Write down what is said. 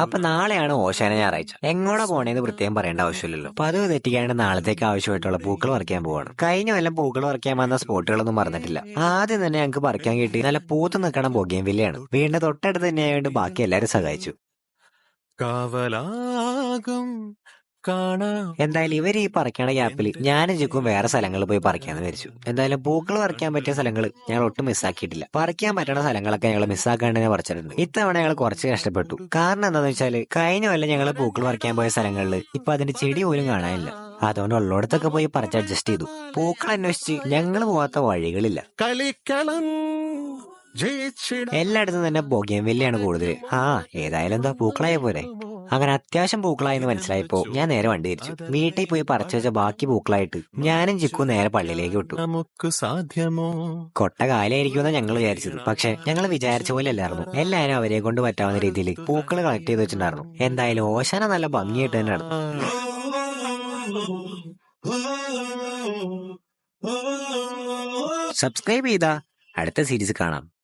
അപ്പൊ നാളെയാണ് ഓശാന ഞായറാഴ്ച. എങ്ങോട്ടാ പോണേന്ന് പ്രത്യേകം പറയേണ്ട ആവശ്യമില്ലല്ലോ. അപ്പൊ അത് തെറ്റിക്കാണ്ട് നാളത്തേക്ക് ആവശ്യമായിട്ടുള്ള പൂക്കൾ പറിക്കാൻ പോവാണ്. കഴിഞ്ഞ കൊല്ലം പൂക്കൾ പറിക്കാൻ വന്ന സ്പോട്ടുകളൊന്നും മറന്നിട്ടില്ല. ആദ്യം തന്നെ ഞങ്ങൾക്ക് പറിക്കാൻ കിട്ടി നല്ല പൂത്ത് നിൽക്കണം ബൊഗേൻവില്ലയാണ്. വീടിന്റെ തൊട്ടടുത്ത് തന്നെയായതുകൊണ്ട് ബാക്കി എല്ലാവരും സഹായിച്ചു. കാവലാകും എന്തായാലും ഇവർ ഈ പറിക്കണ ഗ്യാപ്പിൽ ഞാനും ചിക്കും വേറെ സ്ഥലങ്ങളിൽ പോയി പറിക്കാന്ന് വിചാരിച്ചു. എന്തായാലും പൂക്കൾ പറിക്കാൻ പറ്റിയ സ്ഥലങ്ങൾ ഞങ്ങൾ ഒട്ടും മിസ്സാക്കിയിട്ടില്ല. പറിക്കാൻ പറ്റുന്ന സ്ഥലങ്ങളൊക്കെ ഞങ്ങൾ മിസ്സാക്കാണ്ട് തന്നെ പറിച്ചിട്ടുണ്ട്. ഇത്തവണ ഞങ്ങൾ കുറച്ച് കഷ്ടപ്പെട്ടു. കാരണം എന്താണെന്ന് വെച്ചാൽ കഴിഞ്ഞ കൊല്ലം ഞങ്ങൾ പൂക്കൾ പറിക്കാൻ പോയ സ്ഥലങ്ങളിൽ ഇപ്പൊ അതിന്റെ ചെടി പോലും കാണാനില്ല. അതുകൊണ്ട് ഉള്ളിടത്തൊക്കെ പോയി പറിച്ച് അഡ്ജസ്റ്റ് ചെയ്തു. പൂക്കൾ അന്വേഷിച്ച് ഞങ്ങൾ പോവാത്ത വഴികളില്ല. കളിക്കളം എല്ലായിടത്തും തന്നെ ബൊഗേൻവില്ലയാണ് കൂടുതൽ. ഏതായാലും എന്താ പൂക്കളായ പോലെ. അങ്ങനെ അത്യാവശ്യം പൂക്കളായെന്ന് മനസ്സിലായപ്പോ ഞാൻ നേരെ വണ്ടി തിരിച്ചു. വീട്ടിൽ പോയി പറിച്ചു വെച്ച ബാക്കി പൂക്കളായിട്ട് ഞാനും ചിക്കും നേരെ പള്ളിയിലേക്ക് വിട്ടു. നമുക്ക് സാധ്യമോ? കൊട്ട കാലായിരിക്കുമെന്നാണ് ഞങ്ങൾ വിചാരിച്ചത്. പക്ഷെ ഞങ്ങൾ വിചാരിച്ച പോലെ അല്ലായിരുന്നു. എല്ലാവരും അവരെ കൊണ്ട് പറ്റാവുന്ന രീതിയിൽ പൂക്കൾ കളക്ട് ചെയ്ത് വെച്ചിട്ടുണ്ടായിരുന്നു. എന്തായാലും ഓശാന നല്ല ഭംഗിയായിട്ട് തന്നെ നടന്നു. സബ്സ്ക്രൈബ് ചെയ്താ അടുത്ത സീരീസ് കാണാം.